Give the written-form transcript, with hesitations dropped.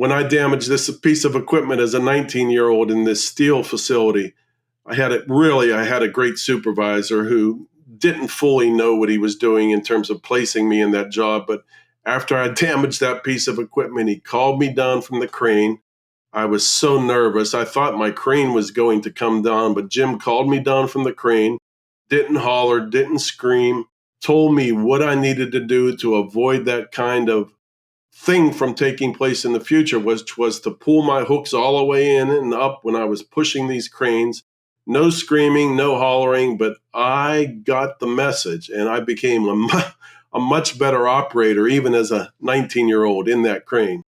When I damaged this piece of equipment as a 19-year-old in this steel facility, I had a great supervisor who didn't fully know what he was doing in terms of placing me in that job. But after I damaged that piece of equipment, he called me down from the crane. I was so nervous. I thought my crane was going to come down, but Jim called me down from the crane, didn't holler, didn't scream, told me what I needed to do to avoid that kind of thing from taking place in the future, which was to pull my hooks all the way in and up when I was pushing these cranes. No screaming, no hollering, but I got the message, and I became a much better operator even as a 19-year-old in that crane.